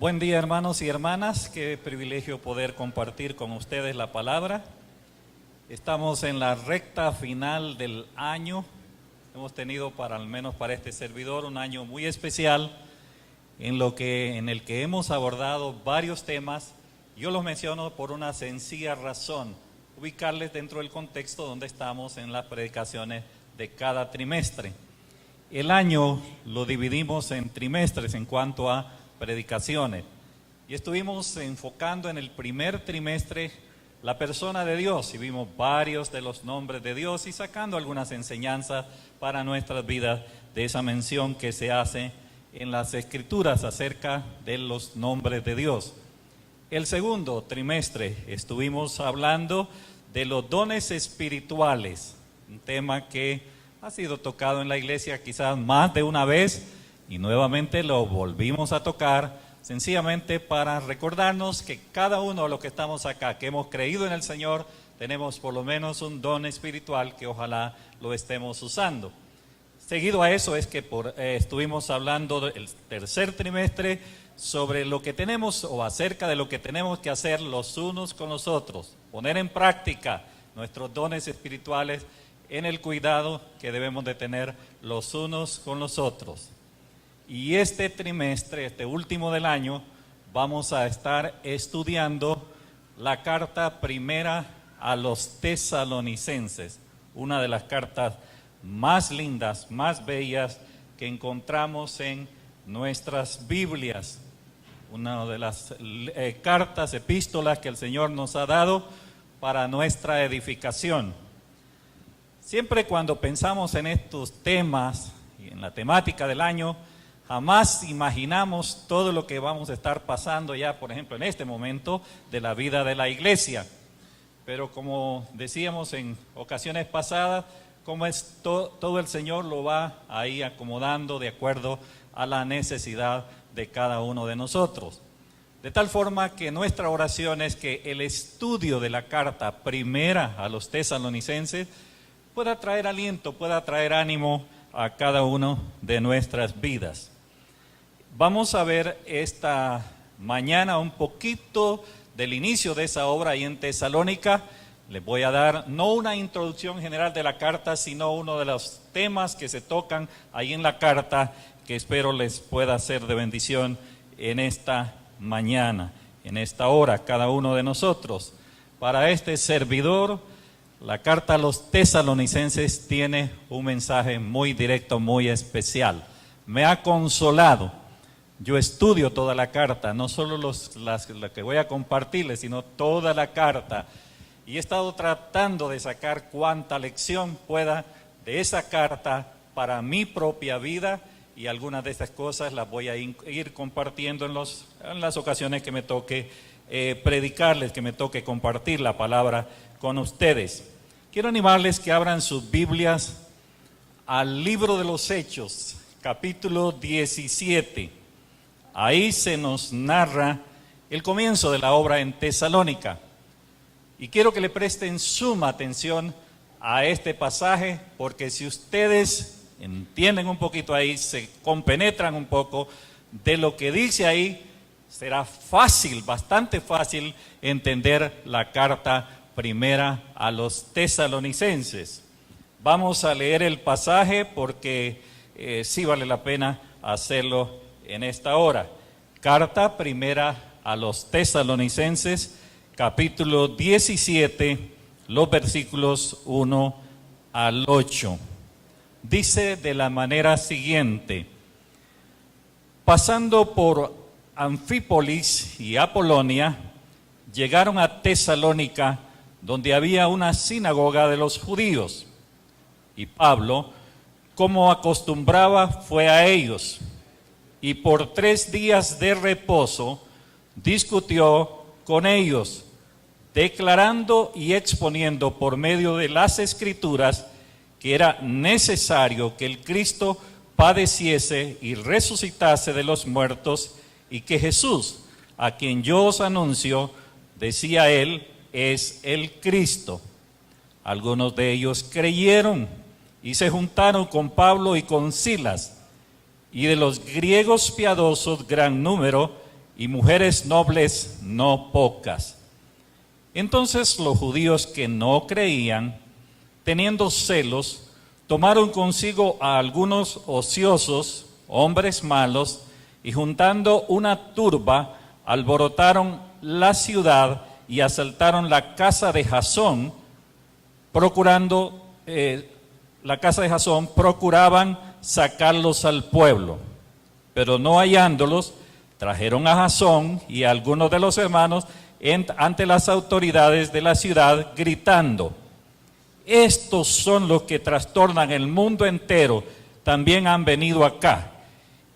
Buen día, hermanos y hermanas, qué privilegio poder compartir con ustedes la palabra. Estamos en la recta final del año. Hemos tenido, al menos para este servidor, un año muy especial en el que hemos abordado varios temas. Yo los menciono por una sencilla razón: ubicarles dentro del contexto donde estamos en las predicaciones de cada trimestre. El año lo dividimos en trimestres en cuanto a predicaciones, y estuvimos enfocando en el primer trimestre la persona de Dios, y vimos varios de los nombres de Dios y sacando algunas enseñanzas para nuestras vidas de esa mención que se hace en las Escrituras acerca de los nombres de Dios. El segundo trimestre estuvimos hablando de los dones espirituales, un tema que ha sido tocado en la iglesia quizás más de una vez, y nuevamente lo volvimos a tocar, sencillamente para recordarnos que cada uno de los que estamos acá, que hemos creído en el Señor, tenemos por lo menos un don espiritual que ojalá lo estemos usando. Seguido a eso es que estuvimos hablando del tercer trimestre sobre lo que tenemos o acerca de lo que tenemos que hacer los unos con los otros, poner en práctica nuestros dones espirituales en el cuidado que debemos de tener los unos con los otros. Y este trimestre, este último del año, vamos a estar estudiando la carta primera a los tesalonicenses, una de las cartas más lindas, más bellas que encontramos en nuestras Biblias, una de las cartas, epístolas que el Señor nos ha dado para nuestra edificación. Siempre cuando pensamos en estos temas y en la temática del año, jamás imaginamos todo lo que vamos a estar pasando ya, por ejemplo, en este momento de la vida de la iglesia. Pero como decíamos en ocasiones pasadas, como es todo el Señor lo va ahí acomodando de acuerdo a la necesidad de cada uno de nosotros. De tal forma que nuestra oración es que el estudio de la carta primera a los tesalonicenses pueda traer aliento, pueda traer ánimo a cada uno de nuestras vidas. Vamos a ver esta mañana un poquito del inicio de esa obra ahí en Tesalónica. Les voy a dar no una introducción general de la carta, sino uno de los temas que se tocan ahí en la carta, que espero les pueda ser de bendición en esta mañana, en esta hora, cada uno de nosotros. Para este servidor, la carta a los tesalonicenses tiene un mensaje muy directo, muy especial. Me ha consolado. Yo estudio toda la carta, no solo las que voy a compartirles, sino toda la carta. Y he estado tratando de sacar cuánta lección pueda de esa carta para mi propia vida, y algunas de estas cosas las voy a ir compartiendo en las ocasiones que me toque predicarles, que me toque compartir la palabra con ustedes. Quiero animarles que abran sus Biblias al libro de los Hechos, capítulo 17. Ahí se nos narra el comienzo de la obra en Tesalónica. Y quiero que le presten suma atención a este pasaje, porque si ustedes entienden un poquito ahí, se compenetran un poco de lo que dice ahí, será fácil, bastante fácil entender la carta primera a los tesalonicenses. Vamos a leer el pasaje porque sí vale la pena hacerlo en esta hora. Carta primera a los tesalonicenses, capítulo 17, los versículos 1 al 8. Dice de la manera siguiente: pasando por Anfípolis y Apolonia, llegaron a Tesalónica, donde había una sinagoga de los judíos. Y Pablo, como acostumbraba, fue a ellos, y por 3 días de reposo discutió con ellos, declarando y exponiendo por medio de las Escrituras que era necesario que el Cristo padeciese y resucitase de los muertos, y que Jesús, a quien yo os anuncio, decía él, es el Cristo. Algunos de ellos creyeron y se juntaron con Pablo y con Silas, y de los griegos piadosos gran número, y mujeres nobles no pocas. Entonces los judíos que no creían, teniendo celos, tomaron consigo a algunos ociosos, hombres malos, y juntando una turba, alborotaron la ciudad y asaltaron la casa de Jasón, procuraban sacarlos al pueblo, pero no hallándolos, trajeron a Jasón y a algunos de los hermanos ante las autoridades de la ciudad, gritando: estos son los que trastornan el mundo entero, también han venido acá,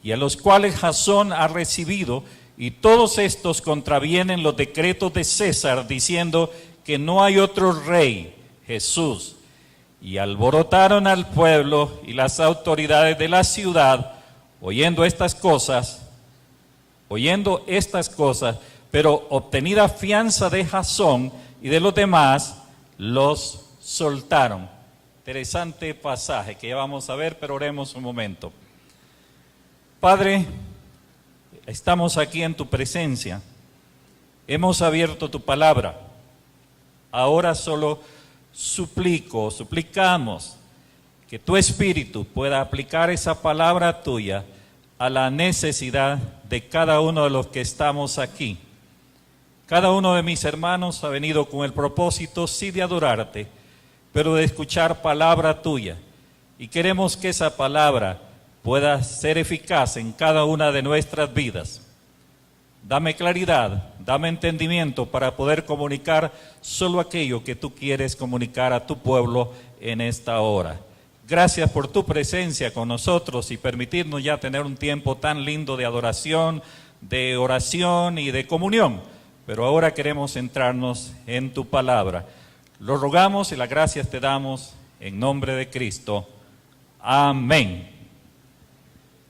y a los cuales Jasón ha recibido, y todos estos contravienen los decretos de César, diciendo que no hay otro rey, Jesús. Y alborotaron al pueblo y las autoridades de la ciudad, oyendo estas cosas, pero obtenida fianza de Jasón y de los demás, los soltaron. Interesante pasaje que ya vamos a ver, pero oremos un momento. Padre, estamos aquí en tu presencia, hemos abierto tu palabra, ahora solo suplicamos que tu Espíritu pueda aplicar esa palabra tuya a la necesidad de cada uno de los que estamos aquí. Cada uno de mis hermanos ha venido con el propósito, sí, de adorarte, pero de escuchar palabra tuya. Y queremos que esa palabra pueda ser eficaz en cada una de nuestras vidas. Dame claridad, dame entendimiento para poder comunicar solo aquello que tú quieres comunicar a tu pueblo en esta hora. Gracias por tu presencia con nosotros y permitirnos ya tener un tiempo tan lindo de adoración, de oración y de comunión. Pero ahora queremos centrarnos en tu palabra. Lo rogamos y las gracias te damos en nombre de Cristo. Amén.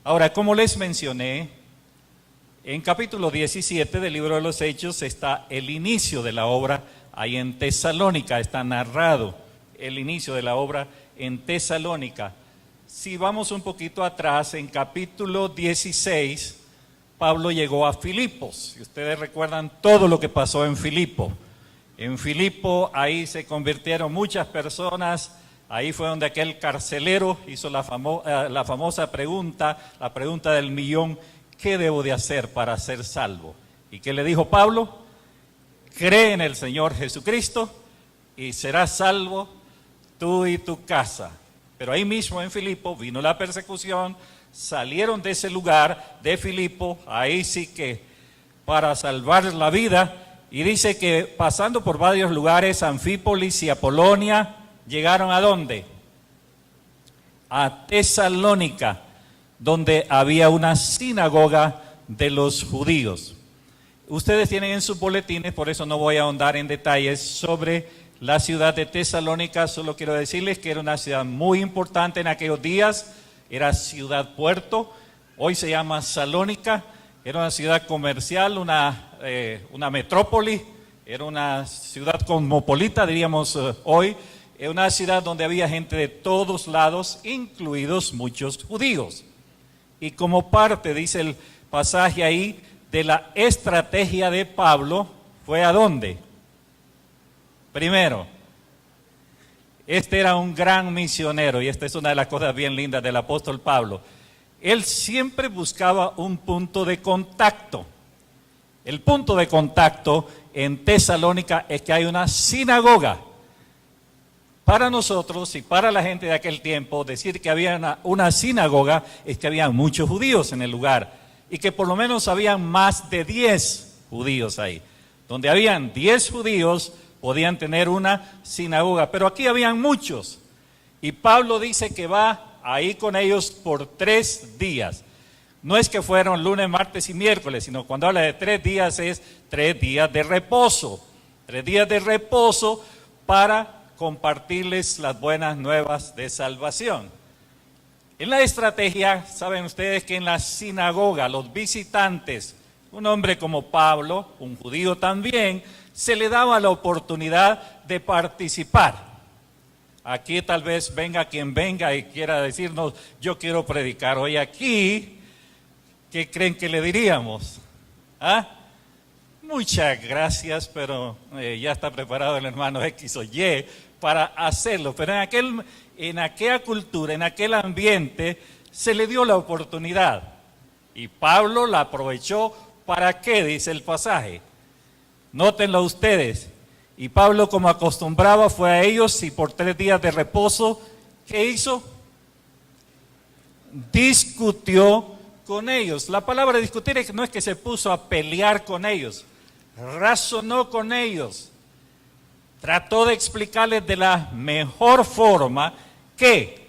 Ahora, como les mencioné, en capítulo 17 del libro de los Hechos está el inicio de la obra ahí en Tesalónica, está narrado el inicio de la obra en Tesalónica. Si vamos un poquito atrás, en capítulo 16, Pablo llegó a Filipos. Si ustedes recuerdan todo lo que pasó en Filipo. En Filipo ahí se convirtieron muchas personas. Ahí fue donde aquel carcelero hizo la famosa pregunta, la pregunta del millón: ¿qué debo de hacer para ser salvo? ¿Y qué le dijo Pablo? Cree en el Señor Jesucristo y serás salvo tú y tu casa. Pero ahí mismo en Filipo vino la persecución, salieron de ese lugar de Filipo, ahí sí que para salvar la vida, y dice que pasando por varios lugares, Anfípolis y Apolonia, llegaron ¿a dónde? A Tesalónica, donde había una sinagoga de los judíos. Ustedes tienen en sus boletines, por eso no voy a ahondar en detalles sobre la ciudad de Tesalónica, solo quiero decirles que era una ciudad muy importante en aquellos días, era ciudad puerto, hoy se llama Salónica, era una ciudad comercial, una metrópoli, era una ciudad cosmopolita, diríamos hoy, una ciudad donde había gente de todos lados, incluidos muchos judíos. Y como parte, dice el pasaje ahí, de la estrategia de Pablo, ¿fue a dónde? Primero, este era un gran misionero, y esta es una de las cosas bien lindas del apóstol Pablo. Él siempre buscaba un punto de contacto. El punto de contacto en Tesalónica es que hay una sinagoga. Para nosotros y para la gente de aquel tiempo, decir que había una sinagoga es que había muchos judíos en el lugar y que por lo menos habían más de 10 judíos ahí. Donde habían 10 judíos podían tener una sinagoga, pero aquí habían muchos. Y Pablo dice que va ahí con ellos por 3 días. No es que fueron lunes, martes y miércoles, sino cuando habla de 3 días es 3 días de reposo. 3 días de reposo para compartirles las buenas nuevas de salvación. En la estrategia, saben ustedes que en la sinagoga, los visitantes, un hombre como Pablo, un judío también, se le daba la oportunidad de participar. Aquí tal vez venga quien venga y quiera decirnos, yo quiero predicar hoy aquí, ¿qué creen que le diríamos? ¿Ah? Muchas gracias, pero ya está preparado el hermano X o Y para hacerlo. Pero en aquella cultura, en aquel ambiente, se le dio la oportunidad. Y Pablo la aprovechó. ¿Para qué? Dice el pasaje. Nótenlo ustedes. Y Pablo, como acostumbraba, fue a ellos y por 3 días de reposo, ¿qué hizo? Discutió con ellos. La palabra discutir no es que se puso a pelear con ellos, razonó con ellos, trató de explicarles de la mejor forma que,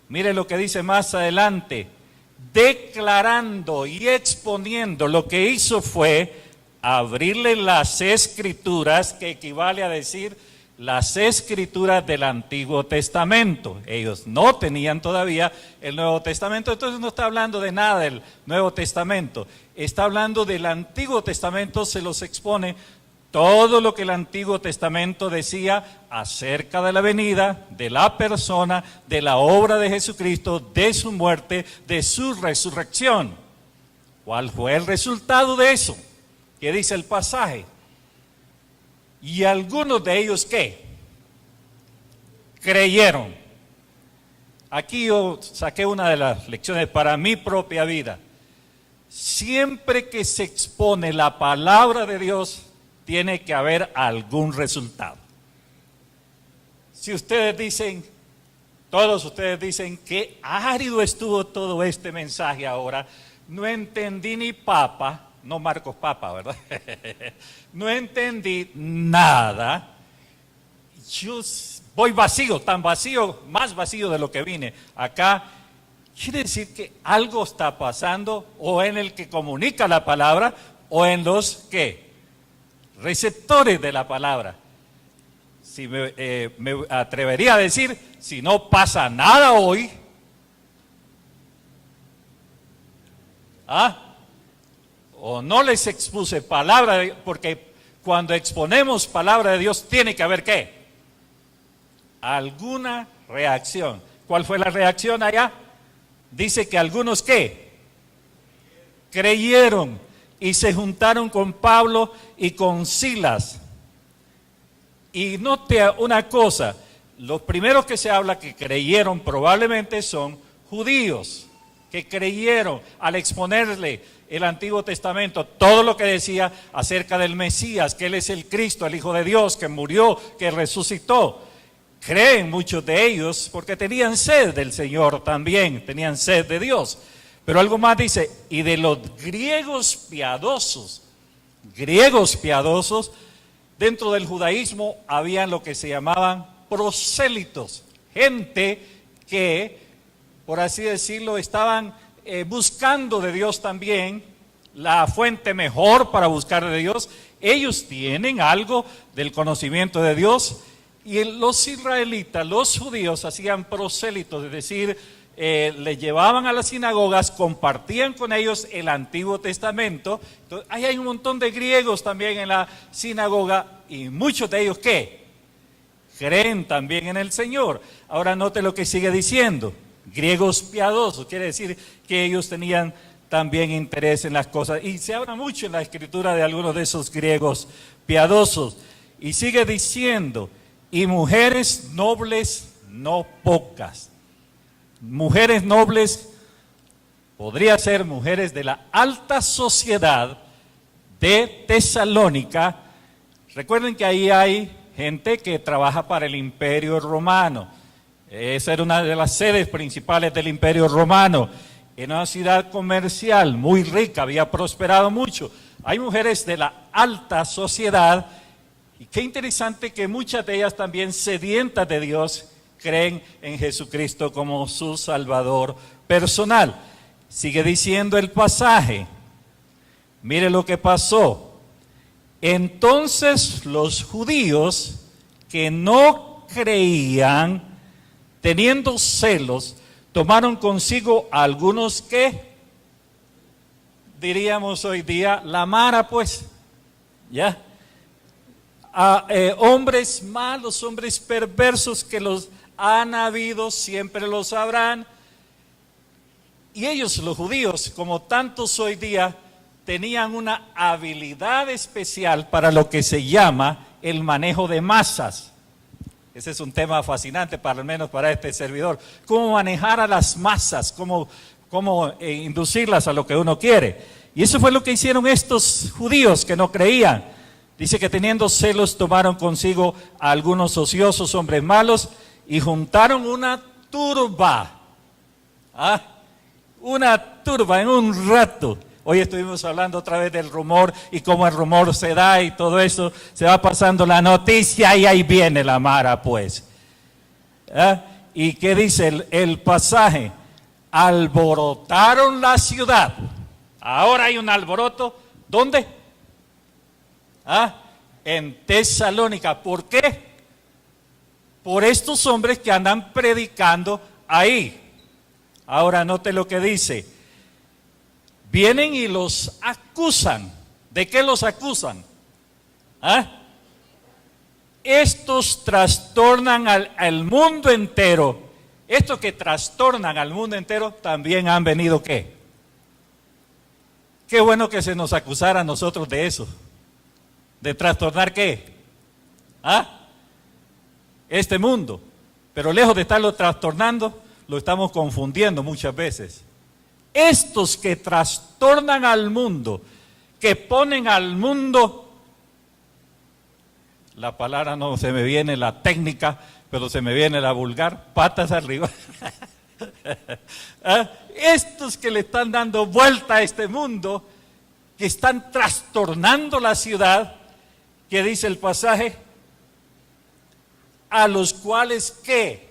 mire lo que dice más adelante, declarando y exponiendo, lo que hizo fue abrirle las escrituras, que equivale a decir las escrituras del Antiguo Testamento. Ellos no tenían todavía el Nuevo Testamento, entonces no está hablando de nada del Nuevo Testamento, está hablando del Antiguo Testamento, se los expone todo lo que el Antiguo Testamento decía acerca de la venida, de la persona, de la obra de Jesucristo, de su muerte, de su resurrección. ¿Cuál fue el resultado de eso? ¿Qué dice el pasaje? Y algunos de ellos, ¿qué? Creyeron. Aquí yo saqué una de las lecciones para mi propia vida. Siempre que se expone la palabra de Dios, tiene que haber algún resultado. Si ustedes dicen, todos ustedes dicen, qué árido estuvo todo este mensaje ahora, no entendí ni papa. No Marcos Papa, ¿verdad? No entendí nada. Yo voy vacío, tan vacío, más vacío de lo que vine. Acá quiere decir que algo está pasando o en el que comunica la palabra o en los que receptores de la palabra. Si me atrevería a decir, si no pasa nada hoy, o no les expuse palabra, porque cuando exponemos palabra de Dios tiene que haber ¿qué? Alguna reacción. ¿Cuál fue la reacción allá? Dice que algunos ¿qué? Creyeron y se juntaron con Pablo y con Silas. Y note una cosa, los primeros que se habla que creyeron probablemente son judíos, que creyeron al exponerle el Antiguo Testamento, todo lo que decía acerca del Mesías, que Él es el Cristo, el Hijo de Dios, que murió, que resucitó. Creen muchos de ellos porque tenían sed del Señor también, tenían sed de Dios. Pero algo más dice, y de los griegos piadosos, dentro del judaísmo habían lo que se llamaban prosélitos, gente que, por así decirlo, estaban buscando de Dios también, la fuente mejor para buscar de Dios. Ellos tienen algo del conocimiento de Dios y los israelitas, los judíos hacían prosélitos, es decir, le llevaban a las sinagogas, compartían con ellos el Antiguo Testamento. Entonces, ahí hay un montón de griegos también en la sinagoga y muchos de ellos ¿qué? Creen también en el Señor. Ahora note lo que sigue diciendo. Griegos piadosos, quiere decir que ellos tenían también interés en las cosas. Y se habla mucho en la escritura de algunos de esos griegos piadosos. Y sigue diciendo, y mujeres nobles no pocas. Mujeres nobles, podría ser mujeres de la alta sociedad de Tesalónica. Recuerden que ahí hay gente que trabaja para el Imperio Romano. Esa era una de las sedes principales del Imperio Romano. En una ciudad comercial muy rica, había prosperado mucho. Hay mujeres de la alta sociedad y qué interesante que muchas de ellas también sedientas de Dios creen en Jesucristo como su Salvador personal. Sigue diciendo el pasaje. Mire lo que pasó. Entonces los judíos que no creían, teniendo celos, tomaron consigo a algunos que, diríamos hoy día, la mara pues, ya, hombres malos, hombres perversos que los han habido, siempre los habrán. Y ellos, los judíos, como tantos hoy día, tenían una habilidad especial para lo que se llama el manejo de masas. Ese es un tema fascinante, para al menos para este servidor. Cómo manejar a las masas, cómo inducirlas a lo que uno quiere. Y eso fue lo que hicieron estos judíos que no creían. Dice que teniendo celos tomaron consigo a algunos ociosos hombres malos y juntaron una turba. Una turba en un rato. Hoy estuvimos hablando otra vez del rumor y cómo el rumor se da y todo eso. Se va pasando la noticia y ahí viene la mara, pues. ¿Y qué dice el pasaje? Alborotaron la ciudad. Ahora hay un alboroto. ¿Dónde? En Tesalónica. ¿Por qué? Por estos hombres que andan predicando ahí. Ahora note lo que dice. Vienen y los acusan. ¿De qué los acusan? Estos trastornan al mundo entero. Estos que trastornan al mundo entero también han venido ¿qué? Qué bueno que se nos acusara a nosotros de eso. ¿De trastornar qué? Este mundo. Pero lejos de estarlo trastornando, lo estamos confundiendo muchas veces. Estos que trastornan al mundo, que ponen al mundo, la palabra no se me viene la técnica, pero se me viene la vulgar, patas arriba. Estos que le están dando vuelta a este mundo, que están trastornando la ciudad, que dice el pasaje, a los cuales ¿qué?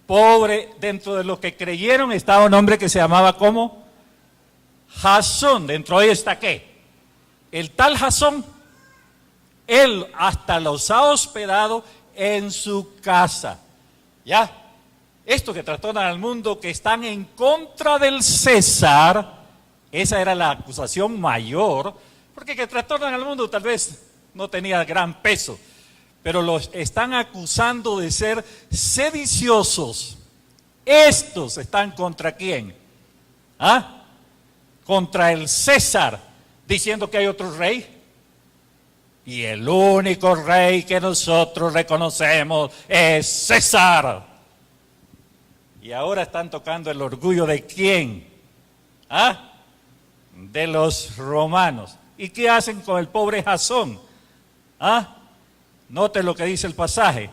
Pobre, dentro de los que creyeron estaba un hombre que se llamaba ¿cómo? Jasón. Dentro de ahí está ¿qué? El tal Jasón, él hasta los ha hospedado en su casa. ¿Ya? Estos que trastornan al mundo, que están en contra del César, esa era la acusación mayor, porque que trastornan al mundo tal vez no tenía gran peso, pero los están acusando de ser sediciosos. Estos están ¿contra quién? Contra el César, diciendo que hay otro rey. Y el único rey que nosotros reconocemos es César. Y ahora están tocando el orgullo ¿de quién? De los romanos. ¿Y qué hacen con el pobre Jasón? Note lo que dice el pasaje.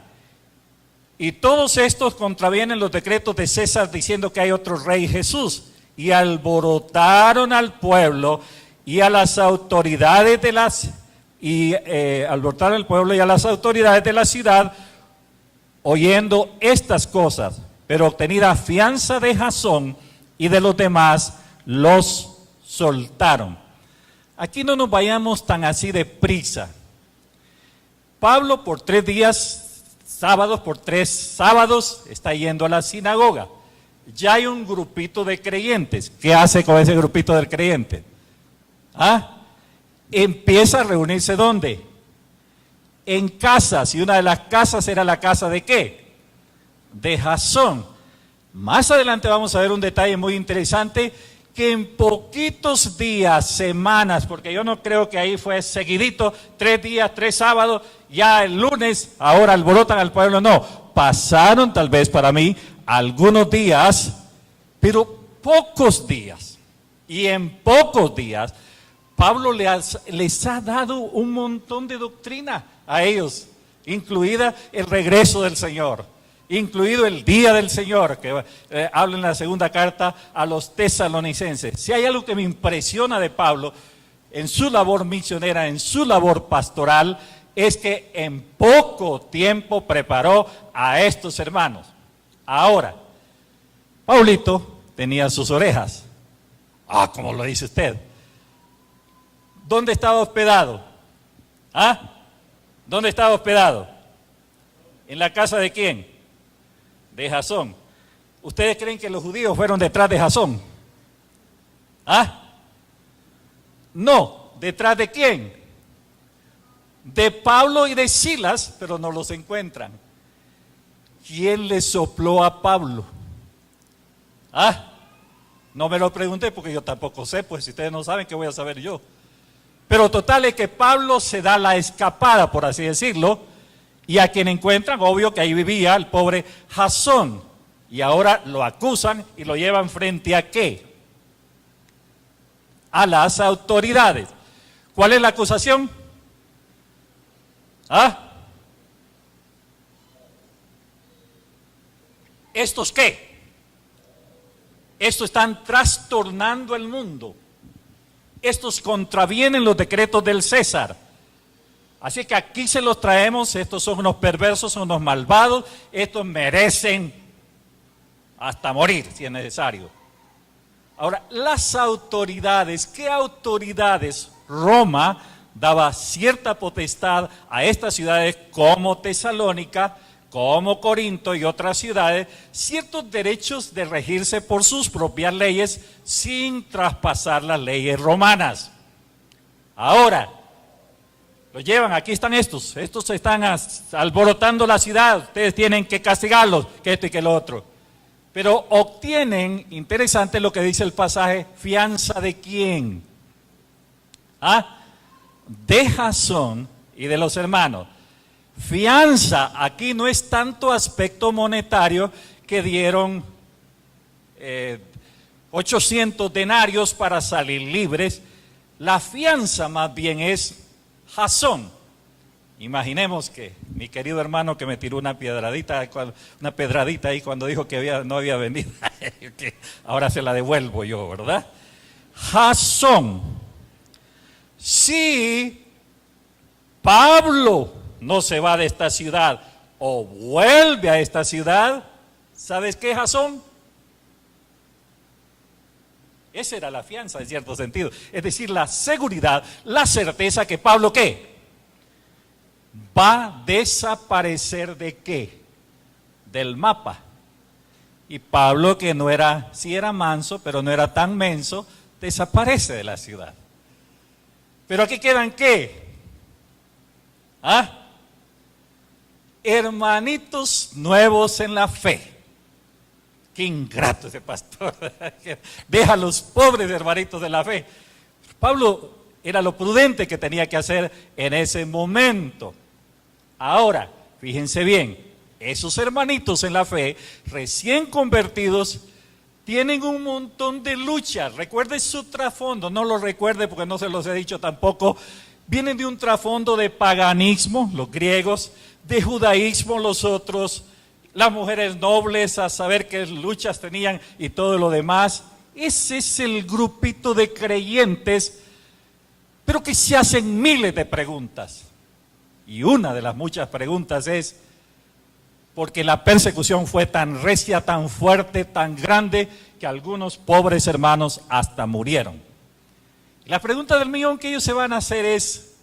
Y todos estos contravienen los decretos de César diciendo que hay otro rey, Jesús. Y alborotaron al pueblo y a las autoridades de alborotaron al pueblo y a las autoridades de la ciudad, oyendo estas cosas. Pero obtenida fianza de Jasón y de los demás, los soltaron. Aquí no nos vayamos tan así de prisa. Pablo por 3 días, por 3 sábados, está yendo a la sinagoga. Ya hay un grupito de creyentes. ¿Qué hace con ese grupito de creyentes? Empieza a reunirse ¿dónde? En casas. Y una de las casas era la casa ¿de qué? De Jasón. Más adelante vamos a ver un detalle muy interesante, que en poquitos días, semanas, porque yo no creo que ahí fue seguidito, 3 días, 3 sábados, ya el lunes, ahora alborotan al pueblo, no, pasaron tal vez para mí algunos días, pero pocos días, y en pocos días, Pablo les ha dado un montón de doctrina a ellos, incluida el regreso del Señor, incluido el día del Señor, que habla en la segunda carta a los tesalonicenses. Si hay algo que me impresiona de Pablo, en su labor misionera, en su labor pastoral, es que en poco tiempo preparó a estos hermanos. Ahora, Paulito tenía sus orejas. ¿Cómo lo dice usted? ¿Dónde estaba hospedado? ¿Dónde estaba hospedado? ¿En la casa de quién? De Jasón. ¿Ustedes creen que los judíos fueron detrás de Jasón? No, ¿detrás de quién? De Pablo y de Silas, pero no los encuentran. ¿Quién le sopló a Pablo? No me lo pregunté porque yo tampoco sé, pues si ustedes no saben, ¿qué voy a saber yo? Pero total es que Pablo se da la escapada, por así decirlo, y a quien encuentran, obvio que ahí vivía el pobre Jasón, y ahora lo acusan y lo llevan frente a ¿qué? A las autoridades. ¿Cuál es la acusación? ¿Ah? ¿Estos qué? Estos están trastornando el mundo. Estos contravienen los decretos del César. Así que aquí se los traemos. Estos son unos perversos, son unos malvados. Estos merecen hasta morir si es necesario. Ahora, las autoridades, ¿qué autoridades? Roma daba cierta potestad a estas ciudades como Tesalónica, como Corinto y otras ciudades, ciertos derechos de regirse por sus propias leyes sin traspasar las leyes romanas. Ahora, lo llevan, aquí están estos están alborotando la ciudad, ustedes tienen que castigarlos, que esto y que lo otro. Pero obtienen, interesante lo que dice el pasaje, ¿fianza de quién? ¿Ah? De Jasón y de los hermanos. Fianza, aquí no es tanto aspecto monetario que dieron 800 denarios para salir libres. La fianza más bien es Jasón. Imaginemos que mi querido hermano que me tiró una pedradita ahí cuando dijo que no había venido, que ahora se la devuelvo yo, ¿verdad? Jasón. Si Pablo no se va de esta ciudad o vuelve a esta ciudad, ¿sabes qué, Jasón? Esa era la fianza en cierto sentido, es decir, la seguridad, la certeza que Pablo, ¿qué? Va a desaparecer ¿de qué? Del mapa. Y Pablo, que no era, sí era manso, pero no era tan menso, desaparece de la ciudad. Pero aquí quedan ¿qué? ¿Ah? Hermanitos nuevos en la fe. Qué ingrato ese pastor. Deja a los pobres hermanitos de la fe. Pablo era lo prudente que tenía que hacer en ese momento. Ahora, fíjense bien, esos hermanitos en la fe, recién convertidos, tienen un montón de luchas. Recuerde su trasfondo, no lo recuerde porque no se los he dicho tampoco. Vienen de un trasfondo de paganismo, los griegos, de judaísmo los otros, las mujeres nobles a saber qué luchas tenían y todo lo demás. Ese es el grupito de creyentes, pero que se hacen miles de preguntas. Y una de las muchas preguntas es, porque la persecución fue tan recia, tan fuerte, tan grande, que algunos pobres hermanos hasta murieron. Y la pregunta del millón que ellos se van a hacer es,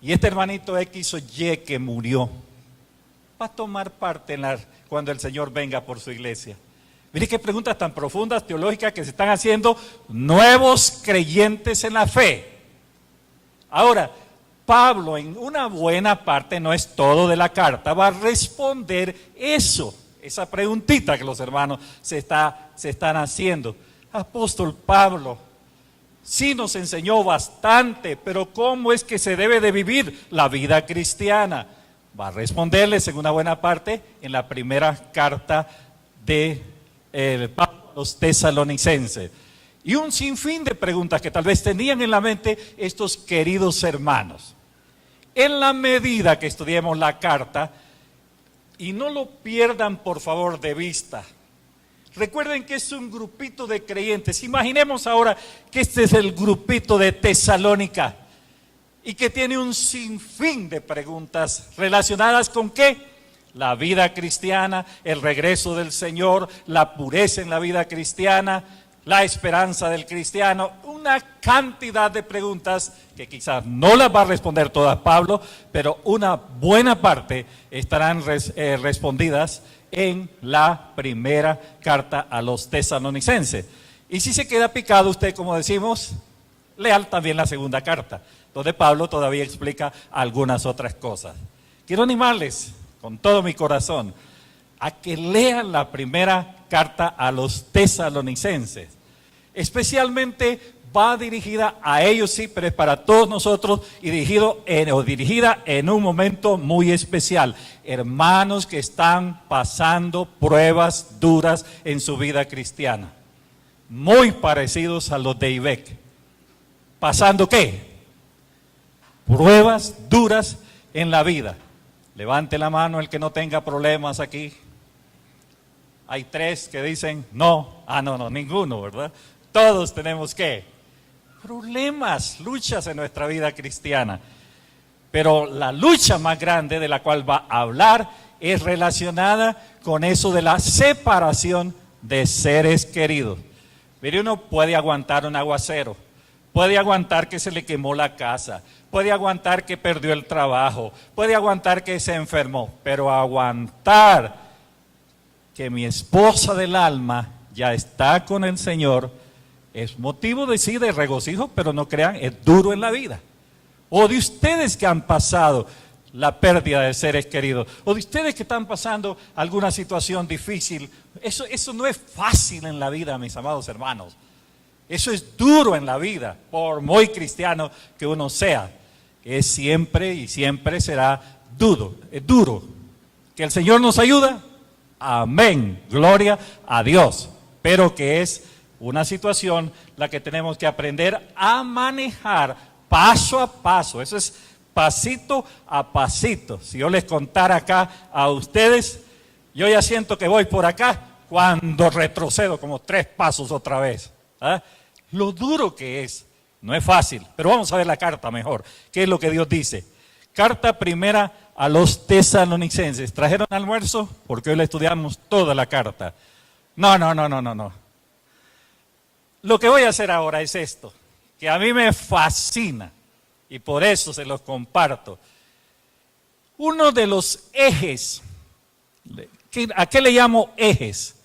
¿y este hermanito X o Y que murió va a tomar parte cuando el Señor venga por su iglesia? Mire qué preguntas tan profundas, teológicas, que se están haciendo nuevos creyentes en la fe. Ahora, Pablo en una buena parte, no es todo de la carta, va a responder eso, esa preguntita que los hermanos se están haciendo. Apóstol Pablo, sí nos enseñó bastante, pero ¿cómo es que se debe de vivir la vida cristiana? Va a responderles en una buena parte en la primera carta de Pablo a los tesalonicenses. Y un sinfín de preguntas que tal vez tenían en la mente estos queridos hermanos. En la medida que estudiemos la carta, y no lo pierdan por favor de vista, recuerden que es un grupito de creyentes. Imaginemos ahora que este es el grupito de Tesalónica y que tiene un sinfín de preguntas relacionadas con ¿qué? La vida cristiana, el regreso del Señor, la pureza en la vida cristiana, la esperanza del cristiano, una cantidad de preguntas que quizás no las va a responder todas Pablo, pero una buena parte estarán respondidas en la primera carta a los tesalonicenses. Y si se queda picado usted, como decimos, lea también la segunda carta, donde Pablo todavía explica algunas otras cosas. Quiero animarles con todo mi corazón. a que lean la primera carta a los tesalonicenses. Especialmente va dirigida a ellos, sí, pero es para todos nosotros y dirigida en un momento muy especial. Hermanos que están pasando pruebas duras en su vida cristiana, muy parecidos a los de IBEC. ¿Pasando qué? Pruebas duras en la vida. Levante la mano el que no tenga problemas aquí. Hay 3 que dicen no. No, ninguno, ¿verdad? Todos tenemos ¿qué? Problemas, luchas en nuestra vida cristiana. Pero la lucha más grande de la cual va a hablar es relacionada con eso de la separación de seres queridos. Mire, uno puede aguantar un aguacero, puede aguantar que se le quemó la casa, puede aguantar que perdió el trabajo, puede aguantar que se enfermó, pero aguantar que mi esposa del alma ya está con el Señor es motivo de sí, de regocijo, pero no crean, es duro en la vida. O de ustedes que han pasado la pérdida de seres queridos, o de ustedes que están pasando alguna situación difícil, eso no es fácil en la vida, mis amados hermanos. Eso es duro en la vida, por muy cristiano que uno sea. Es siempre y siempre será duro, es duro. ¿Que el Señor nos ayuda? Amén, gloria a Dios. Pero que es una situación la que tenemos que aprender a manejar paso a paso. Eso es pasito a pasito. Si yo les contara acá a ustedes, yo ya siento que voy por acá cuando retrocedo como 3 pasos otra vez. Lo duro que es, no es fácil, pero vamos a ver la carta mejor. ¿Qué es lo que Dios dice? Carta primera a los tesalonicenses. ¿Trajeron almuerzo? Porque hoy le estudiamos toda la carta. No. Lo que voy a hacer ahora es esto, que a mí me fascina y por eso se los comparto. Uno de los ejes, ¿a qué le llamo ejes?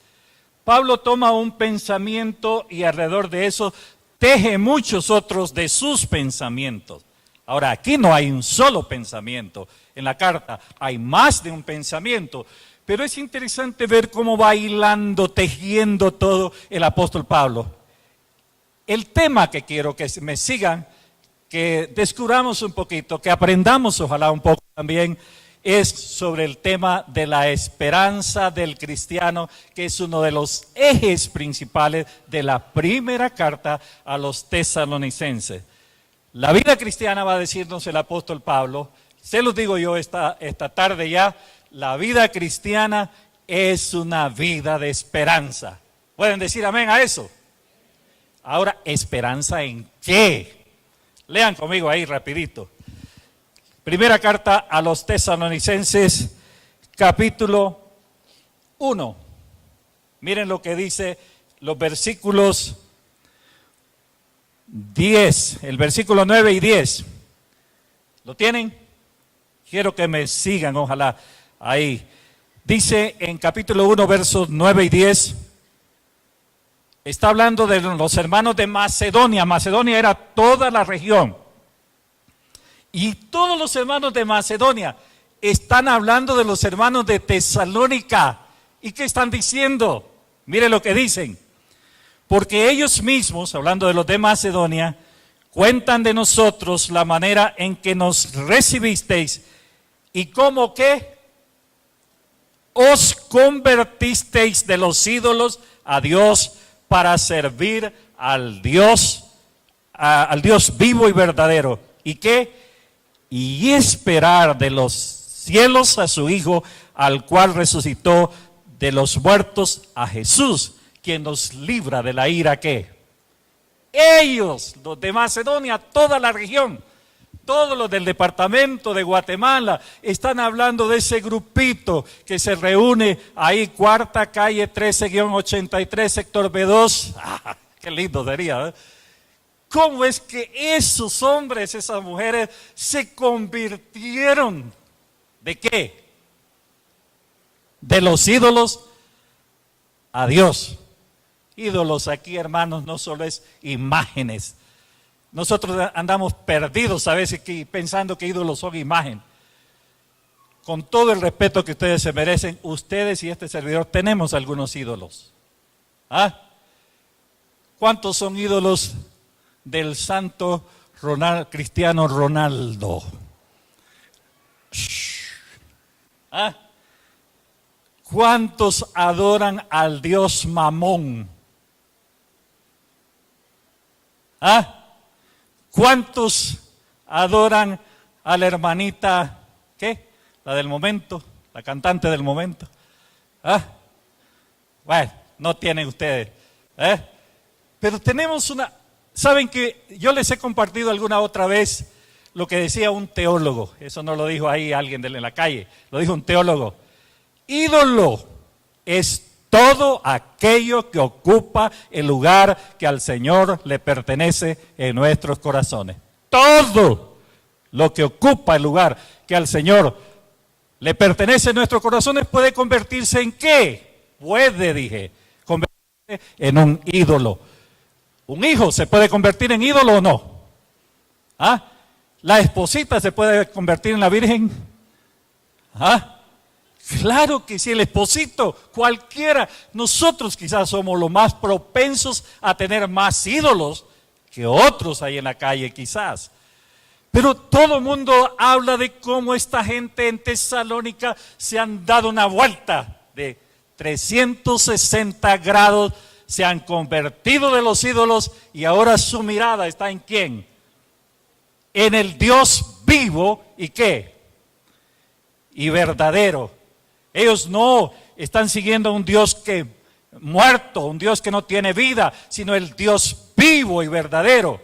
Pablo toma un pensamiento y alrededor de eso teje muchos otros de sus pensamientos. Ahora, aquí no hay un solo pensamiento. En la carta hay más de un pensamiento. Pero es interesante ver cómo va hilando, tejiendo todo el apóstol Pablo. El tema que quiero que me sigan, que descubramos un poquito, que aprendamos ojalá un poco también, es sobre el tema de la esperanza del cristiano, que es uno de los ejes principales de la primera carta a los tesalonicenses. La vida cristiana, va a decirnos el apóstol Pablo, se los digo yo esta tarde ya, la vida cristiana es una vida de esperanza. ¿Pueden decir amén a eso? Ahora, ¿esperanza en qué? Lean conmigo ahí rapidito. Primera carta a los tesalonicenses, capítulo 1. Miren lo que dice los versículos 10, el versículo 9 y 10. ¿Lo tienen? Quiero que me sigan, ojalá, ahí. Dice en capítulo 1, versos 9 y 10, está hablando de los hermanos de Macedonia. Macedonia era toda la región. Y todos los hermanos de Macedonia están hablando de los hermanos de Tesalónica. ¿Y qué están diciendo? Mire lo que dicen. Porque ellos mismos, hablando de los de Macedonia, cuentan de nosotros la manera en que nos recibisteis y cómo que os convertisteis de los ídolos a Dios para servir al Dios vivo y verdadero. ¿Y qué? Y esperar de los cielos a su Hijo, al cual resucitó de los muertos, a Jesús, quien nos libra de la ira que ellos, los de Macedonia, toda la región, todos los del departamento de Guatemala, están hablando de ese grupito que se reúne ahí, Cuarta Calle 13-83, sector B2. Qué lindo sería, ¿eh? ¿Cómo es que esos hombres, esas mujeres se convirtieron? ¿De qué? De los ídolos a Dios. Ídolos aquí, hermanos, no solo es imágenes. Nosotros andamos perdidos a veces pensando que ídolos son imagen. con todo el respeto que ustedes se merecen, ustedes y este servidor tenemos algunos ídolos. ¿Ah? ¿Cuántos son ídolos del santo Cristiano Ronaldo? ¿Ah? ¿Cuántos adoran al Dios Mamón? ¿Ah? ¿Cuántos adoran a la hermanita, qué? La del momento, la cantante del momento. ¿Ah? Bueno, no tienen ustedes. Pero tenemos una... ¿Saben que yo les he compartido alguna otra vez lo que decía un teólogo? Eso no lo dijo ahí alguien en la calle, lo dijo un teólogo. Ídolo es todo aquello que ocupa el lugar que al Señor le pertenece en nuestros corazones. Todo lo que ocupa el lugar que al Señor le pertenece en nuestros corazones puede convertirse en ¿qué? Puede, dije, convertirse en un ídolo. ¿Un hijo se puede convertir en ídolo o no? ¿Ah? ¿La esposita se puede convertir en la virgen? ¿Ah? Claro que sí, el esposito, cualquiera. Nosotros quizás somos los más propensos a tener más ídolos que otros ahí en la calle quizás. Pero todo el mundo habla de cómo esta gente en Tesalónica se han dado una vuelta de 360 grados, se han convertido de los ídolos y ahora su mirada está ¿en quién? En el Dios vivo y ¿qué? Y verdadero. Ellos no están siguiendo a un Dios que muerto, un Dios que no tiene vida, sino el Dios vivo y verdadero.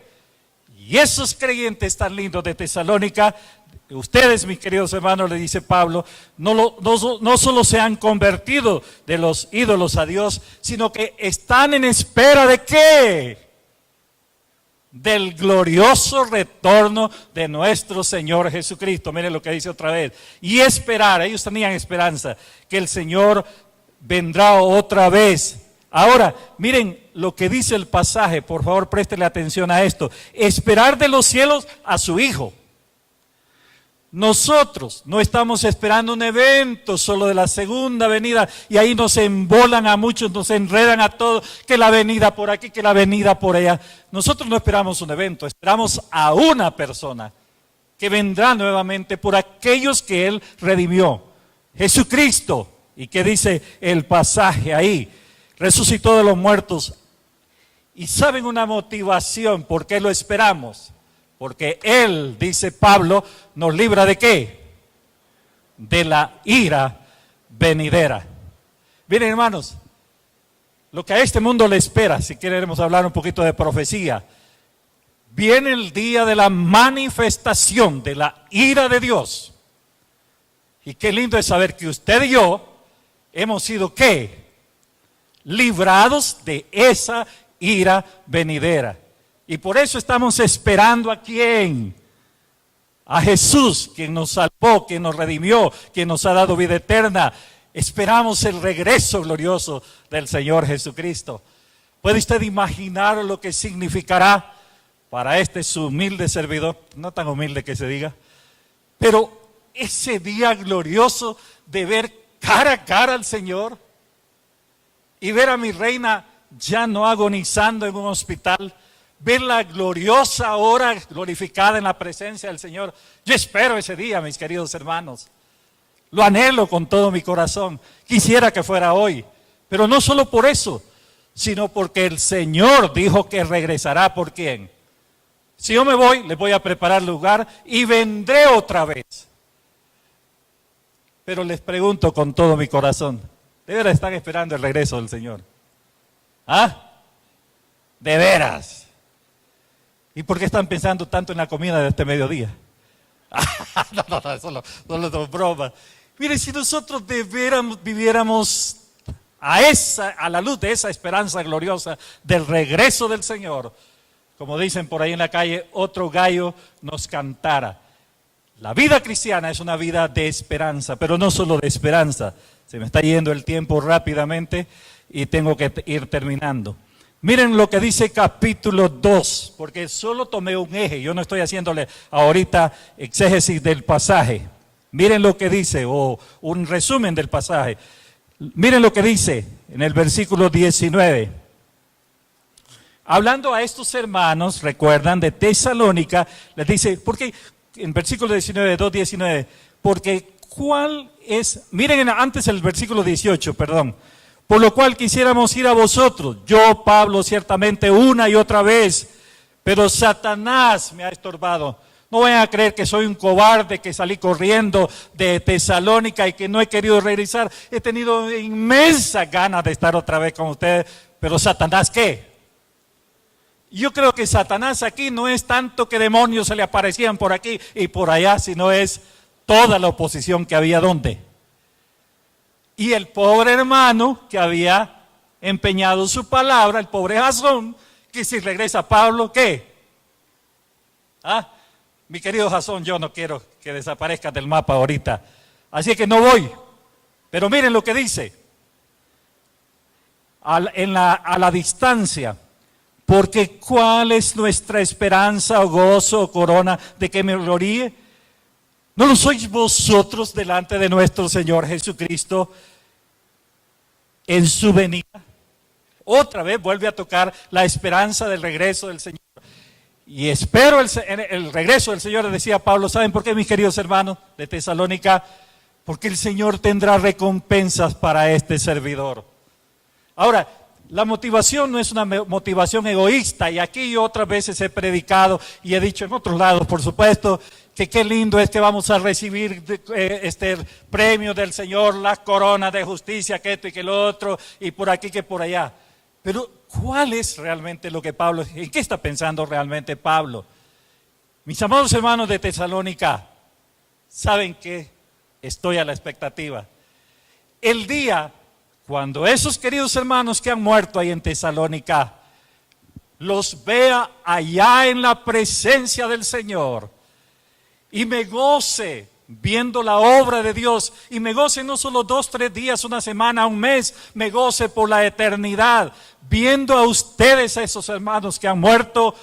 Y esos creyentes tan lindos de Tesalónica, ustedes, mis queridos hermanos, le dice Pablo, no solo se han convertido de los ídolos a Dios, sino que están en espera de ¿qué? Del glorioso retorno de nuestro Señor Jesucristo. Miren lo que dice otra vez. Y esperar, ellos tenían esperanza, que el Señor vendrá otra vez. Ahora, miren lo que dice el pasaje, por favor préstele atención a esto. Esperar de los cielos a su Hijo. Nosotros no estamos esperando un evento solo de la segunda venida y ahí nos embolan a muchos, nos enredan a todos, que la venida por aquí, que la venida por allá. Nosotros no esperamos un evento, esperamos a una persona que vendrá nuevamente por aquellos que Él redimió. Jesucristo. ¿Y qué dice el pasaje ahí? Resucitó de los muertos. ¿Y saben una motivación por qué lo esperamos? Porque Él, dice Pablo, nos libra ¿de qué? De la ira venidera. Miren, hermanos, lo que a este mundo le espera, si queremos hablar un poquito de profecía, viene el día de la manifestación de la ira de Dios. Y qué lindo es saber que usted y yo hemos sido ¿qué? Librados de esa ira venidera. Y por eso estamos esperando ¿a quién? A Jesús, quien nos salvó, quien nos redimió, quien nos ha dado vida eterna. Esperamos el regreso glorioso del Señor Jesucristo. ¿Puede usted imaginar lo que significará para este su humilde servidor? No tan humilde que se diga, pero ese día glorioso de ver cara a cara al Señor y ver a mi reina ya no agonizando en un hospital, ver la gloriosa hora glorificada en la presencia del Señor. Yo espero ese día, mis queridos hermanos. Lo anhelo con todo mi corazón. Quisiera que fuera hoy, pero no solo por eso, sino porque el Señor dijo que regresará. ¿Por quién? Si yo me voy, les voy a preparar lugar y vendré otra vez. Pero les pregunto con todo mi corazón, ¿de veras están esperando el regreso del Señor? ¿Ah? ¿De veras? ¿Y por qué están pensando tanto en la comida de este mediodía? No, eso es broma. Mire, si nosotros de veras viviéramos a la luz de esa esperanza gloriosa del regreso del Señor, como dicen por ahí en la calle, otro gallo nos cantara. La vida cristiana es una vida de esperanza, pero no solo de esperanza. Se me está yendo el tiempo rápidamente y tengo que ir terminando. Miren lo que dice capítulo 2, porque solo tomé un eje, yo no estoy haciéndole ahorita exégesis del pasaje. Miren lo que dice, o un resumen del pasaje. Miren lo que dice en el versículo 19. Hablando a estos hermanos, recuerdan, de Tesalónica, les dice, porque en versículo 19, 2:19, porque cuál es, miren antes el versículo 18, perdón, por lo cual quisiéramos ir a vosotros, yo, Pablo, ciertamente una y otra vez, pero Satanás me ha estorbado. No vayan a creer que soy un cobarde, que salí corriendo de Tesalónica y que no he querido regresar. He tenido inmensas ganas de estar otra vez con ustedes, pero Satanás, ¿qué? Yo creo que Satanás aquí no es tanto que demonios se le aparecían por aquí y por allá, sino es toda la oposición que había donde. Y el pobre hermano que había empeñado su palabra, el pobre Jasón, que si regresa Pablo, ¿qué? Mi querido Jasón, yo no quiero que desaparezcas del mapa ahorita, así que no voy. Pero miren lo que dice, a la distancia, porque ¿cuál es nuestra esperanza o gozo o corona de que me gloríe? ¿No lo sois vosotros delante de nuestro Señor Jesucristo en su venida? Otra vez vuelve a tocar la esperanza del regreso del Señor. Y espero el regreso del Señor, decía Pablo. ¿Saben por qué, mis queridos hermanos de Tesalónica? Porque el Señor tendrá recompensas para este servidor. Ahora, la motivación no es una motivación egoísta, y aquí yo otras veces he predicado y he dicho en otros lados, por supuesto, que qué lindo es que vamos a recibir este premio del Señor, la corona de justicia, que esto y que lo otro, y por aquí que por allá. Pero ¿cuál es realmente lo que Pablo, en qué está pensando realmente Pablo? Mis amados hermanos de Tesalónica, saben que estoy a la expectativa. El día cuando esos queridos hermanos que han muerto ahí en Tesalónica, los vea allá en la presencia del Señor y me goce viendo la obra de Dios, y me goce no solo 2, 3 días, una semana, un mes, me goce por la eternidad, viendo a ustedes, a esos hermanos que han muerto,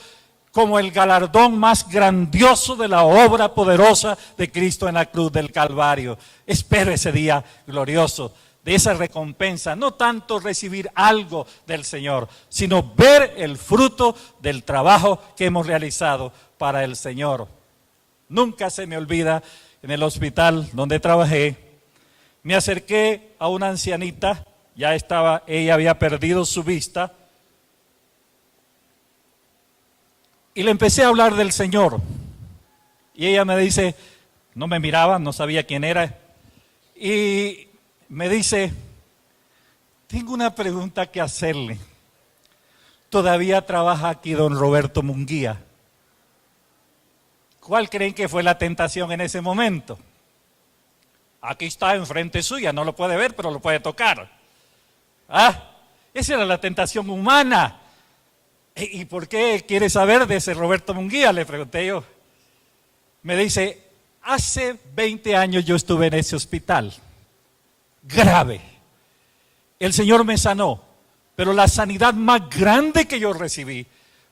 como el galardón más grandioso de la obra poderosa de Cristo en la cruz del Calvario. Espero ese día glorioso, de esa recompensa, no tanto recibir algo del Señor, sino ver el fruto del trabajo que hemos realizado para el Señor. Nunca se me olvida, en el hospital donde trabajé, me acerqué a una ancianita, ella había perdido su vista, y le empecé a hablar del Señor. Y ella me dice, no me miraba, no sabía quién era, y me dice, tengo una pregunta que hacerle. Todavía trabaja aquí don Roberto Munguía. ¿Cuál creen que fue la tentación en ese momento? Aquí está enfrente suya, no lo puede ver, pero lo puede tocar. Esa era la tentación humana. ¿Y por qué quiere saber de ese Roberto Munguía?, le pregunté yo. Me dice, hace 20 años yo estuve en ese hospital. Grave. El Señor me sanó, pero la sanidad más grande que yo recibí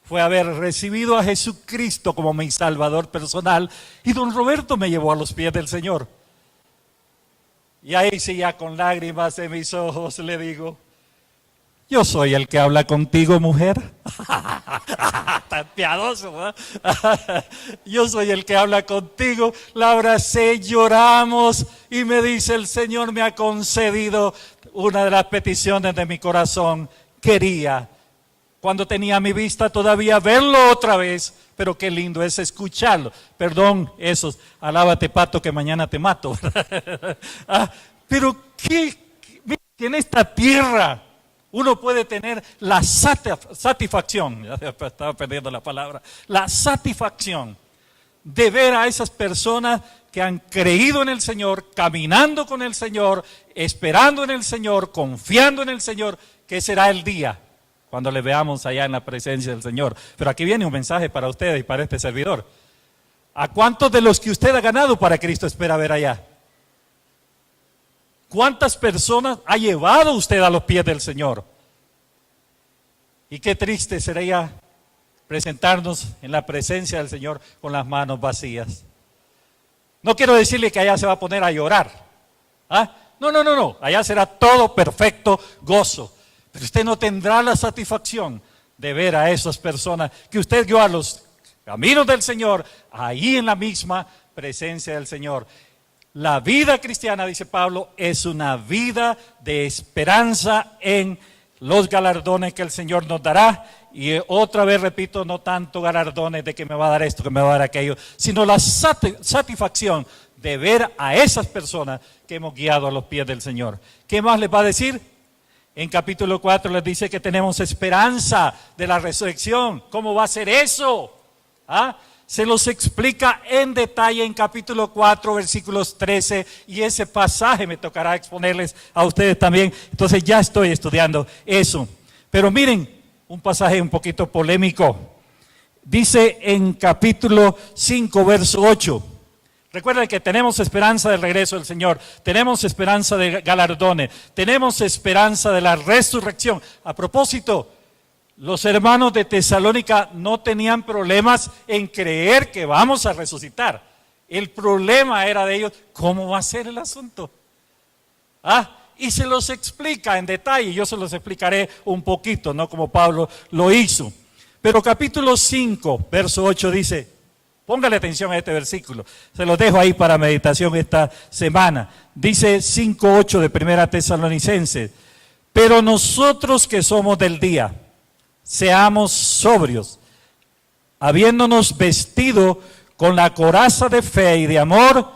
fue haber recibido a Jesucristo como mi Salvador personal, y don Roberto me llevó a los pies del Señor. Y ahí sí, ya con lágrimas en mis ojos, le digo, yo soy el que habla contigo, mujer. Tan piadoso, ¿no? Yo soy el que habla contigo. La abracé, lloramos, y me dice, el Señor me ha concedido una de las peticiones de mi corazón. Quería, cuando tenía mi vista todavía, verlo otra vez, pero qué lindo es escucharlo. Perdón, esos, alábate pato que mañana te mato. Pero que en esta tierra uno puede tener la satisfacción, ya estaba perdiendo la palabra, la satisfacción de ver a esas personas que han creído en el Señor, caminando con el Señor, esperando en el Señor, confiando en el Señor, que será el día cuando le veamos allá en la presencia del Señor. Pero aquí viene un mensaje para ustedes y para este servidor. ¿A cuántos de los que usted ha ganado para Cristo espera ver allá? ¿Cuántas personas ha llevado usted a los pies del Señor? Y qué triste sería presentarnos en la presencia del Señor con las manos vacías. No quiero decirle que allá se va a poner a llorar. ¿Ah? No. Allá será todo perfecto gozo. Pero usted no tendrá la satisfacción de ver a esas personas que usted guió a los caminos del Señor, ahí en la misma presencia del Señor. La vida cristiana, dice Pablo, es una vida de esperanza en los galardones que el Señor nos dará. Y otra vez repito, no tanto galardones de que me va a dar esto, que me va a dar aquello, sino la satisfacción de ver a esas personas que hemos guiado a los pies del Señor. ¿Qué más les va a decir? En capítulo 4 les dice que tenemos esperanza de la resurrección. ¿Cómo va a ser eso? ¿Ah? Se los explica en detalle en capítulo 4, versículos 13, y ese pasaje me tocará exponerles a ustedes también. Entonces ya estoy estudiando eso. Pero miren, un pasaje un poquito polémico. Dice en capítulo 5, verso 8. Recuerden que tenemos esperanza del regreso del Señor, tenemos esperanza de galardones, tenemos esperanza de la resurrección. A propósito, los hermanos de Tesalónica no tenían problemas en creer que vamos a resucitar. El problema era de ellos, ¿cómo va a ser el asunto? Y se los explica en detalle, yo se los explicaré un poquito, no como Pablo lo hizo. Pero capítulo 5, verso 8 dice, póngale atención a este versículo, se los dejo ahí para meditación esta semana. Dice 5:8 de Primera Tesalonicenses, pero nosotros que somos del día, seamos sobrios, habiéndonos vestido con la coraza de fe y de amor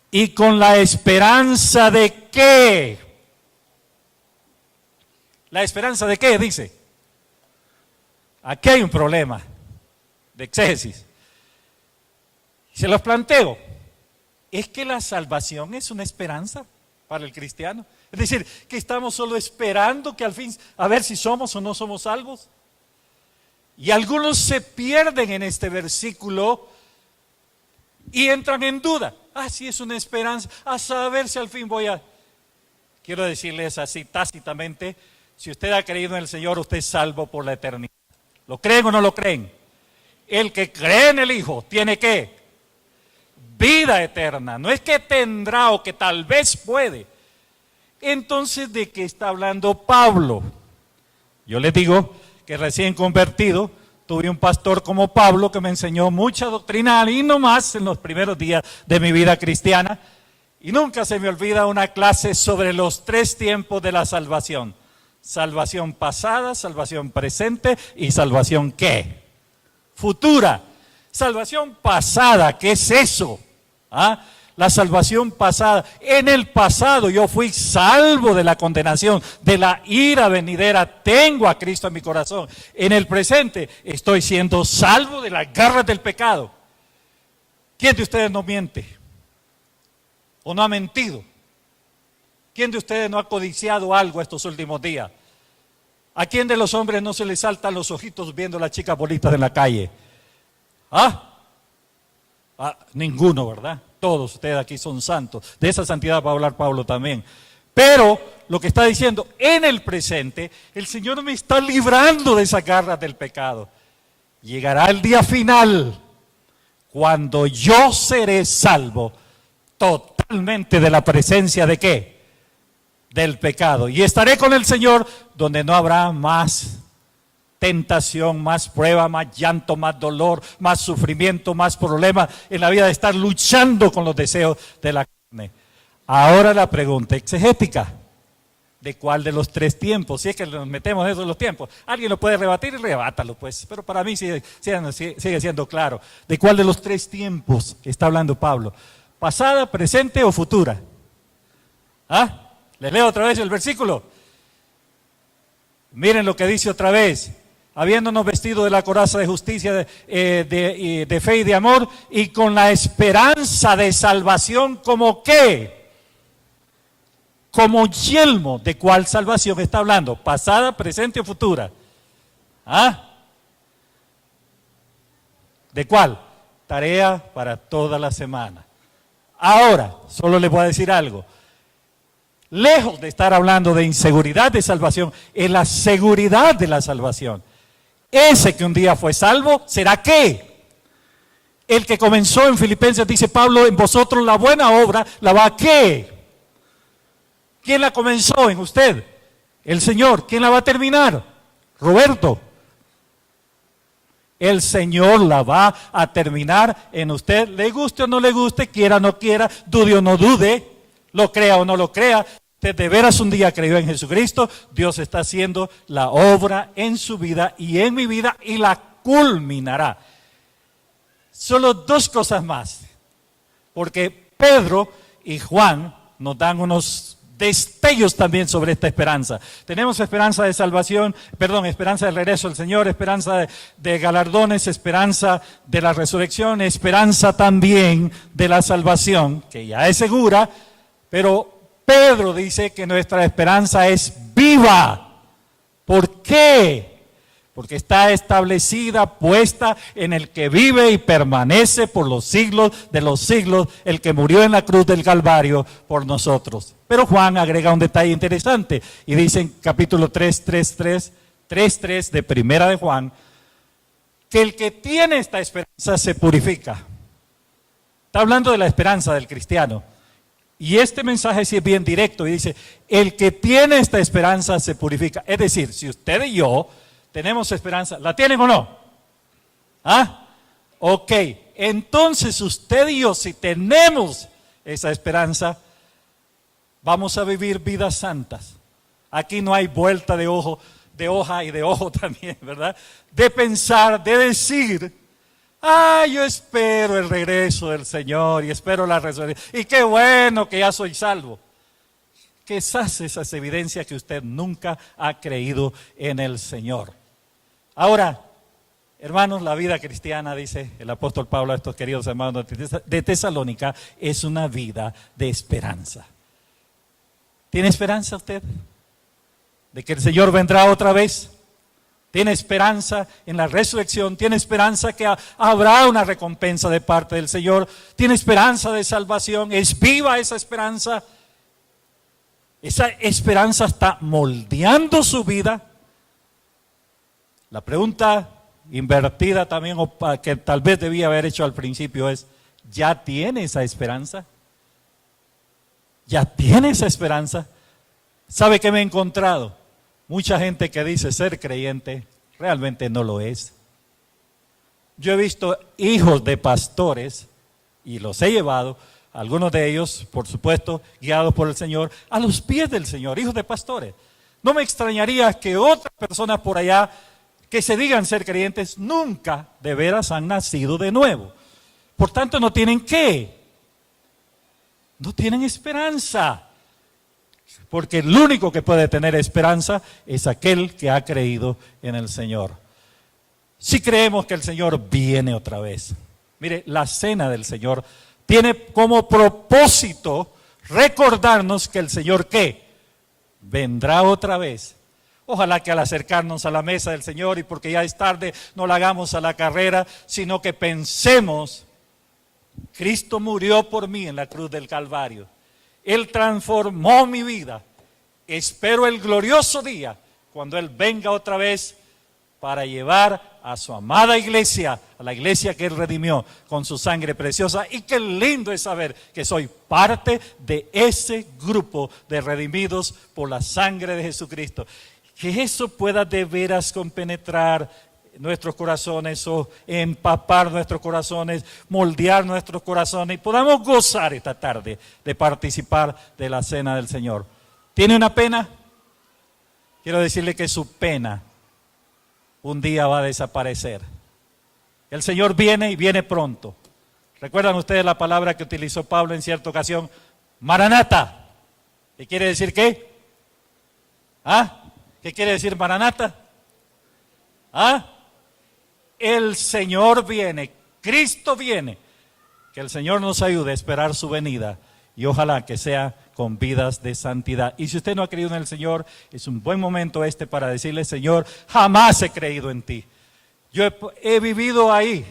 y con la esperanza de ¿qué? ¿La esperanza de qué? Dice. Aquí hay un problema de exégesis. Se los planteo. ¿Es que la salvación es una esperanza para el cristiano? Es decir, que estamos solo esperando que al fin, a ver si somos o no somos salvos. Y algunos se pierden en este versículo y entran en duda. Sí es una esperanza, a saber si al fin voy a... Quiero decirles así tácitamente, si usted ha creído en el Señor, usted es salvo por la eternidad. ¿Lo creen o no lo creen? El que cree en el Hijo tiene ¿qué? Vida eterna. No es que tendrá o que tal vez puede. Entonces, ¿de qué está hablando Pablo? Yo les digo que recién convertido, tuve un pastor como Pablo que me enseñó mucha doctrina y no más en los primeros días de mi vida cristiana. Y nunca se me olvida una clase sobre los 3 tiempos de la salvación. Salvación pasada, salvación presente y salvación ¿qué? Futura. Salvación pasada, ¿qué es eso? La salvación pasada. En el pasado yo fui salvo de la condenación, de la ira venidera. Tengo a Cristo en mi corazón. En el presente estoy siendo salvo de las garras del pecado. ¿Quién de ustedes no miente? ¿O no ha mentido? ¿Quién de ustedes no ha codiciado algo estos últimos días? ¿A quién de los hombres no se le saltan los ojitos viendo las chicas bonitas en la calle? Ninguno, ¿verdad? Todos ustedes aquí son santos. De esa santidad va a hablar Pablo también. Pero lo que está diciendo, en el presente, el Señor me está librando de esas garras del pecado. Llegará el día final, cuando yo seré salvo totalmente de la presencia de ¿qué? Del pecado. Y estaré con el Señor donde no habrá más tentación, más prueba, más llanto, más dolor, más sufrimiento, más problemas en la vida de estar luchando con los deseos de la carne. Ahora la pregunta exegética, ¿de cuál de los 3 tiempos? Si es que nos metemos en esos los tiempos, alguien lo puede rebatir y rebátalo pues, pero para mí sigue siendo claro. ¿De cuál de los 3 tiempos está hablando Pablo? ¿Pasada, presente o futura? Les leo otra vez el versículo. Miren lo que dice otra vez. Habiéndonos vestido de la coraza de justicia, de fe y de amor, y con la esperanza de salvación, ¿como qué? Como yelmo. ¿De cuál salvación está hablando? ¿Pasada, presente o futura? ¿De cuál? Tarea para toda la semana. Ahora, solo les voy a decir algo. Lejos de estar hablando de inseguridad de salvación, es la seguridad de la salvación. Ese que un día fue salvo, ¿será qué? El que comenzó en Filipenses, dice Pablo, en vosotros la buena obra, ¿la va a qué? ¿Quién la comenzó en usted? El Señor. ¿Quién la va a terminar? Roberto. El Señor la va a terminar en usted, le guste o no le guste, quiera o no quiera, dude o no dude, lo crea o no lo crea. Usted de veras un día creyó en Jesucristo, Dios está haciendo la obra en su vida y en mi vida y la culminará. Solo dos cosas más, porque Pedro y Juan nos dan unos destellos también sobre esta esperanza. Tenemos esperanza de salvación, esperanza del regreso del Señor, esperanza de galardones, esperanza de la resurrección, esperanza también de la salvación, que ya es segura, pero Pedro dice que nuestra esperanza es viva. ¿Por qué? Porque está establecida, puesta en el que vive y permanece por los siglos de los siglos, el que murió en la cruz del Calvario por nosotros. Pero Juan agrega un detalle interesante y dice en capítulo 3:3 de Primera de Juan, que el que tiene esta esperanza se purifica. Está hablando de la esperanza del cristiano. Y este mensaje sí es bien directo y dice, el que tiene esta esperanza se purifica. Es decir, si usted y yo tenemos esperanza, ¿la tienen o no? ¿Ah? Ok, entonces usted y yo, si tenemos esa esperanza, vamos a vivir vidas santas. Aquí no hay vuelta de hoja y de ojo también, ¿verdad? De pensar, de decir, yo espero el regreso del Señor y espero la resurrección. Y qué bueno que ya soy salvo. Quizás esa es evidencia que usted nunca ha creído en el Señor. Ahora, hermanos, la vida cristiana, dice el apóstol Pablo a estos queridos hermanos de Tesalónica, es una vida de esperanza. ¿Tiene esperanza usted de que el Señor vendrá otra vez? ¿Tiene esperanza en la resurrección? ¿Tiene esperanza que habrá una recompensa de parte del Señor? ¿Tiene esperanza de salvación? ¿Es viva esa esperanza? ¿Esa esperanza está moldeando su vida? La pregunta invertida también, o que tal vez debía haber hecho al principio es, ¿ya tiene esa esperanza? ¿Ya tiene esa esperanza? ¿Sabe qué me he encontrado? Mucha gente que dice ser creyente, realmente no lo es. Yo he visto hijos de pastores, y los he llevado, algunos de ellos, por supuesto, guiados por el Señor, a los pies del Señor, hijos de pastores. No me extrañaría que otras personas por allá, que se digan ser creyentes, nunca de veras han nacido de nuevo. Por tanto, no tienen ¿qué? No tienen esperanza. Porque el único que puede tener esperanza es aquel que ha creído en el Señor. Si creemos que el Señor viene otra vez. Mire, la cena del Señor tiene como propósito recordarnos que el Señor ¿qué? Vendrá otra vez. Ojalá que al acercarnos a la mesa del Señor, y porque ya es tarde, no la hagamos a la carrera, sino que pensemos, Cristo murió por mí en la cruz del Calvario. Él transformó mi vida. Espero el glorioso día cuando Él venga otra vez para llevar a su amada iglesia, a la iglesia que Él redimió con su sangre preciosa. Y qué lindo es saber que soy parte de ese grupo de redimidos por la sangre de Jesucristo. Que eso pueda de veras compenetrar nuestros corazones o empapar nuestros corazones, moldear nuestros corazones y podamos gozar esta tarde de participar de la cena del Señor. ¿Tiene una pena? Quiero decirle que su pena un día va a desaparecer. El Señor viene y viene pronto. ¿Recuerdan ustedes la palabra que utilizó Pablo en cierta ocasión? Maranata. ¿Qué quiere decir qué? ¿Qué quiere decir Maranata? El Señor viene, Cristo viene. Que el Señor nos ayude a esperar su venida y ojalá que sea con vidas de santidad. Y si usted no ha creído en el Señor, es un buen momento para decirle, Señor, jamás he creído en ti. Yo he vivido ahí,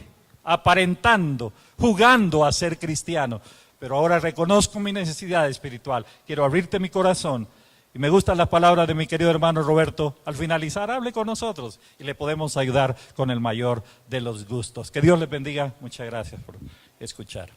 aparentando, jugando a ser cristiano, pero ahora reconozco mi necesidad espiritual. Quiero abrirte mi corazón Y me gustan las palabras de mi querido hermano Roberto. Al finalizar, hable con nosotros y le podemos ayudar con el mayor de los gustos. Que Dios les bendiga. Muchas gracias por escuchar.